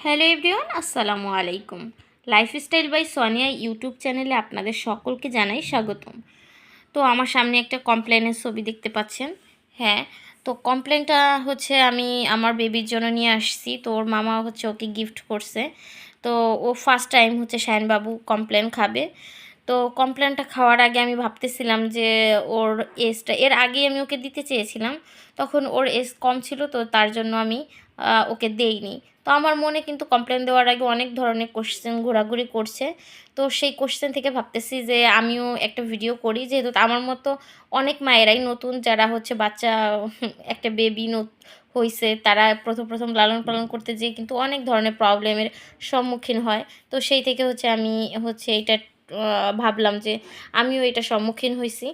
Hello everyone, আসসালামু আলাইকুম। Lifestyle by Sonia YouTube চ্যানেলে আপনাদের সকলকে জানাই স্বাগতম। তো আমার সামনে একটা কমপ্লেনের ছবি দেখতে পাচ্ছেন। হ্যাঁ, তো কমপ্লেনটা হচ্ছে আমি আমার বেবির জন্য নিয়ে আসছি। তো ওর মামা হচ্ছে ওকে গিফট করছে। তো ও ফার্স্ট টাইম হচ্ছে শাহিনবাবু কমপ্লেন খাবে। তো কমপ্লেনটা খাওয়ার আগে আমি ভাবতেছিলাম যে ওর এজটা এর আগে আমি ওকে দিতে চেয়েছিলাম, তখন ওর এজ কম ছিল, তো তার জন্য আমি ওকে দেইনি। তো আমার মনে কিন্তু কমপ্লেন দেওয়ার আগে অনেক ধরনের কোশ্চেন ঘোরাঘুরি করছে। তো সেই কোশ্চেন থেকে ভাবতেছি যে আমিও একটা ভিডিও করি, যেহেতু আমার মতো অনেক মায়েরাই নতুন যারা হচ্ছে বাচ্চা একটা বেবি হয়েছে, তারা প্রথম প্রথম লালন পালন করতে যেয়ে কিন্তু অনেক ধরনের প্রবলেমের সম্মুখীন হয়। তো সেই থেকে হচ্ছে আমি হচ্ছে এটা ভাবলাম যে আমিও এটা সম্মুখীন হয়েছি।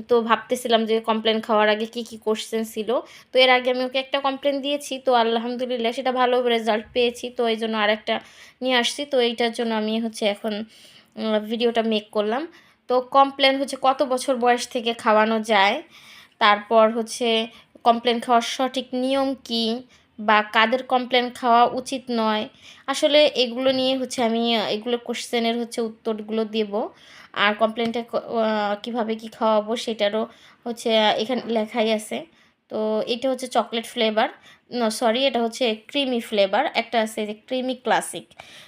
তো ভাবতেছিলাম যে কমপ্লেন খাওয়ার আগে কি কি কোশ্চেন ছিল। তো এর আগে আমি ওকে একটা কমপ্লেন দিয়েছি, তো আলহামদুলিল্লাহ সেটা ভালো রেজাল্ট পেয়েছি। তো এই জন্য আরেকটা নিয়ে আসছি। তো এইটার জন্য আমি হচ্ছে এখন ভিডিওটা মেক করলাম। তো কমপ্লেন হচ্ছে কত বছর বয়স থেকে খাওয়ানো যায়, তারপর হচ্ছে কমপ্লেন খাওয়ার সঠিক নিয়ম কি, বা কাদের কমপ্লেন খাওয়া উচিত নয়, আসলে এগুলো নিয়ে হচ্ছে আমি এগুলো কোশ্চেনের হচ্ছে উত্তরগুলো দেব। আর কমপ্লেনটা কীভাবে কি খাওয়াবো সেটারও হচ্ছে এখানে লেখাই আছে। তো এটা হচ্ছে চকলেট ফ্লেভার, সরি এটা হচ্ছে ক্রিমি ফ্লেভার, একটা আছে যে ক্রিমি ক্লাসিক,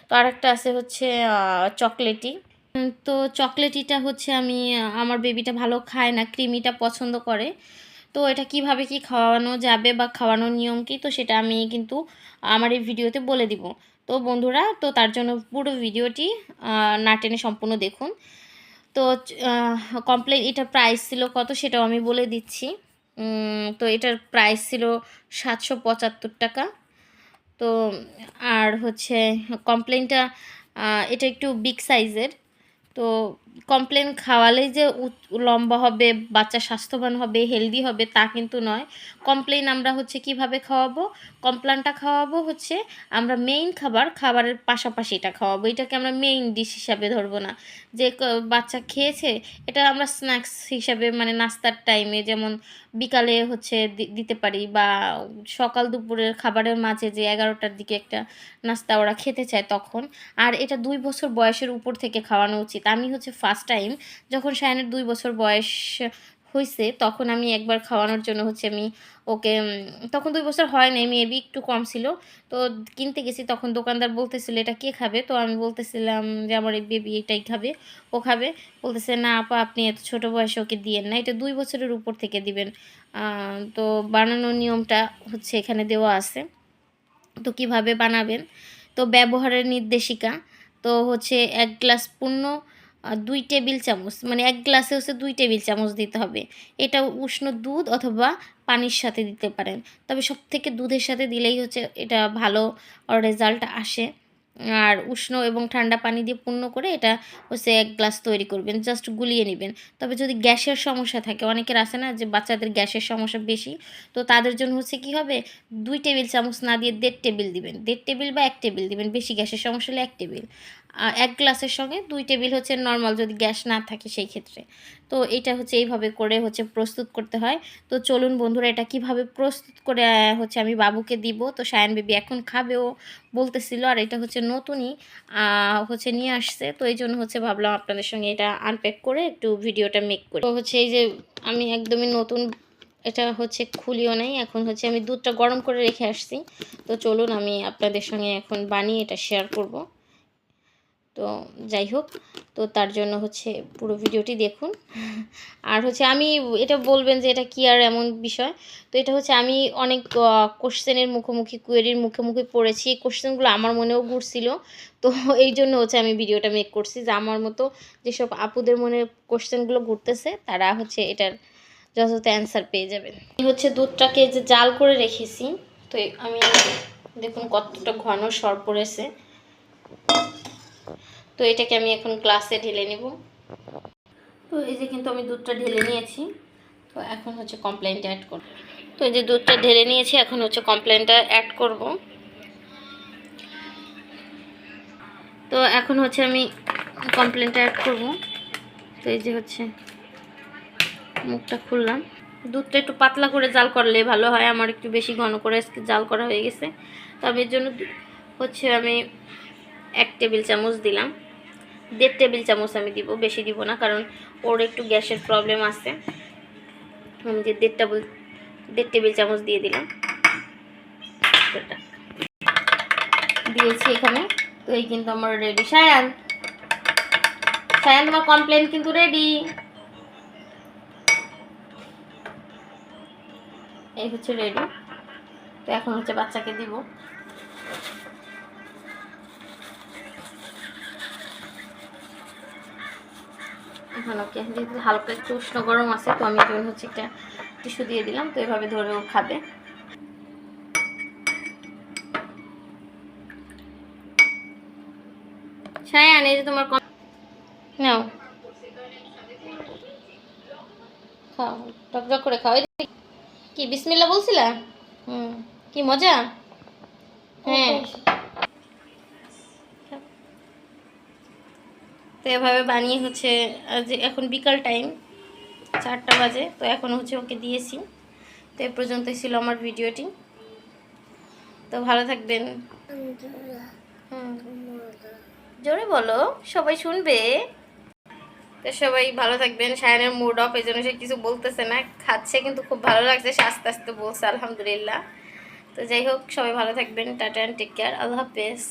তো আরেকটা আছে হচ্ছে চকলেটি। তো চকলেটিটা হচ্ছে আমি আমার বেবিটা ভালো খায় না, ক্রিমিটা পছন্দ করে। তো এটা কিভাবে কি খাওয়ানো যাবে বা খাওয়ানোর নিয়ম কি, তো সেটা আমি কিন্তু আমার এই ভিডিওতে বলে দিব। তো বন্ধুরা, তো তার জন্য পুরো ভিডিওটি না টেনে সম্পূর্ণ দেখুন। তো কমপ্লেন এটার প্রাইস ছিল কত সেটাও আমি বলে দিচ্ছি। তো এটার প্রাইস ছিল 775 টাকা। তো আর হচ্ছে কমপ্লেনটা এটা একটু বিগ সাইজের। তো কমপ্লেন খাওয়ালেই যে লম্বা হবে, বাচ্চা স্বাস্থ্যবান হবে, হেলদি হবে তা কিন্তু নয়। কমপ্লেন আমরা হচ্ছে কিভাবে খাওয়াবো, কমপ্লেনটা খাওয়াবো হচ্ছে আমরা মেইন খাবারের পাশাপাশি এটা খাওয়াবো। এটাকে আমরা মেইন ডিশ হিসাবে ধরবো না, যে বাচ্চা খেয়েছে এটা আমরা স্ন্যাক্স হিসাবে মানে নাস্তার টাইমে যেমন বিকালে হচ্ছে দিতে পারি, বা সকাল দুপুরের খাবারের মাঝে যে 11টার দিকে একটা নাস্তা ওরা খেতে চায় তখন। আর এটা 2 বছর বয়সের উপর থেকে খাওয়ানো উচিত। আমি হচ্ছে ফার্স্ট টাইম যখন শায়নের 2 বছর বয়স হয়েছে তখন আমি একবার খাওয়ানোর জন্য হচ্ছে আমি ওকে তখন 2 বছর হয় নাই, মেবি একটু কম ছিল। তো কিনতে গেছি, তখন দোকানদার বলতেছিল এটা কে খাবে, তো আমি বলতেছিলাম যে আমার এই বেবি এটাই খাবে, ও খাবে। বলতেছে না আপা, আপনি এত ছোটো বয়সে ওকে দিয়েন না, এটা 2 বছরের উপর থেকে দিবেন। তো বানানোর নিয়মটা হচ্ছে এখানে দেওয়া আছে, তো কিভাবে বানাবেন। তো ব্যবহারের নির্দেশিকা, তো হচ্ছে 1 গ্লাস পূর্ণ 2 টেবিল চামচ, মানে 1 গ্লাসে হচ্ছে 2 টেবিল চামচ দিতে হবে। এটা উষ্ণ দুধ অথবা পানির সাথে দিতে পারেন, তবে সব থেকে দুধের সাথে দিলেই হচ্ছে এটা ভালো রেজাল্ট আসে। আর উষ্ণ এবং ঠান্ডা পানি দিয়ে পূর্ণ করে এটা হচ্ছে 1 গ্লাস তৈরি করবেন, জাস্ট গুলিয়ে নেবেন। তবে যদি গ্যাসের সমস্যা থাকে, অনেকের আছে না যে বাচ্চাদের গ্যাসের সমস্যা বেশি, তো তাদের জন্য হচ্ছে কি হবে, 2 টেবিল চামচ না দিয়ে 1.5 টেবিল দিবেন, 1.5 টেবিল বা 1 টেবিল দিবেন, বেশি গ্যাসের সমস্যা হলে 1 টেবিল। 1 গ্লাসের সঙ্গে 2 টেবিল হচ্ছে নর্মাল যদি গ্যাস না থাকে সেই ক্ষেত্রে। তো এটা হচ্ছে এইভাবে করে হচ্ছে প্রস্তুত করতে হয়। তো চলুন বন্ধুরা, এটা কিভাবে প্রস্তুত করে হচ্ছে আমি বাবুকে দিব। তো শায়ান বেবি এখন খাবেও বলতেছিল, আর এটা হচ্ছে নতুনই হচ্ছে নিয়ে আসছে, তো এই জন্য হচ্ছে ভাবলাম আপনাদের সঙ্গে এটা আনপ্যাক করে একটু ভিডিওটা মেক করি। তো হচ্ছে এই যে আমি একদমই নতুন, এটা হচ্ছে খুলিও নাই, এখন হচ্ছে আমি দুধটা গরম করে রেখে আসছি। তো চলুন আমি আপনাদের সঙ্গে এখন বানিয়ে এটা শেয়ার করব। তো যাই হোক, তো তার জন্য হচ্ছে পুরো ভিডিওটি দেখুন। আর হচ্ছে আমি এটা বলবেন যে এটা কি আর এমন বিষয়, তো এটা হচ্ছে আমি অনেক কোশ্চেনের মুখোমুখি কোয়েরির মুখোমুখি পড়েছি, এই কোশ্চেনগুলো আমার মনেও ঘুরছিল। তো এই জন্য হচ্ছে আমি ভিডিওটা মেক করছি যে আমার মতো যেসব আপুদের মনে কোশ্চেনগুলো ঘুরতেছে তারা হচ্ছে এটার যথাযথ অ্যান্সার পেয়ে যাবেন। আমি হচ্ছে দুধটাকে যে জাল করে রেখেছি, তো আমি দেখুন কতটা ঘন সর পড়েছে। তো এটাকে আমি এখন গ্লাসে ঢেলে নেব। তো এই যে কিন্তু আমি দুধটা ঢেলে নিয়েছি, তো এখন হচ্ছে কমপ্লেনটা অ্যাড করব। তো এই যে দুধটা ঢেলে নিয়েছি, এখন হচ্ছে কমপ্লেনটা অ্যাড করব। তো এখন হচ্ছে আমি কমপ্লেনটা অ্যাড করব। তো এই যে হচ্ছে মুখটা খুললাম। দুধটা একটু পাতলা করে জাল করলে ভালো হয়, আমার একটু বেশি ঘন করে আজকে জাল করা হয়ে গেছে, তো আমি এর জন্য হচ্ছে আমি 1 টেবিল চামচ দিলাম, 1.5 টেবিল চামচ আমি দিব, বেশি দিব না, কারণ ওর একটু গ্যাসের প্রবলেম আছে। আমি যে 1.5 টেবিল চামচ দিয়ে দিলাম, দিয়েছি এখানে। তো এই কিন্তু আমার রেডি। সায়ান, সায়ান তোমার কমপ্লেন কিন্তু রেডি। এই হচ্ছে রেডি। তো এখন হচ্ছে বাচ্চাকে দিব। এখন ওকে যেহেতু হালকা একটু উষ্ণ গরম আছে, তো আমি এখন হচ্ছে একটা টিস্যু দিয়ে দিলাম। তো এভাবে ধরে ও খাবে। সায়ান, এই যে তোমার নাও, খাও, টক করে খাও। কি বিসমিল্লাহ বলছিলা? কি মজা। হ্যাঁ, তো এভাবে বানিয়ে হচ্ছে যে এখন বিকাল টাইম 4টা বাজে, তো এখন হচ্ছে ওকে দিয়েছি। তো এ পর্যন্তই ছিল আমার ভিডিওটি। তো ভালো থাকবেন। জোরে বলো, সবাই শুনবে। তো সবাই ভালো থাকবেন। সায়ানের মুড অফ, এই জন্য সে কিছু বলতেছে না, খাচ্ছে, কিন্তু খুব ভালো লাগছে, সে আস্তে আস্তে বলছে আলহামদুলিল্লাহ। তো যাই হোক, সবাই ভালো থাকবেন। Tata and take care. Allah হাফেজ।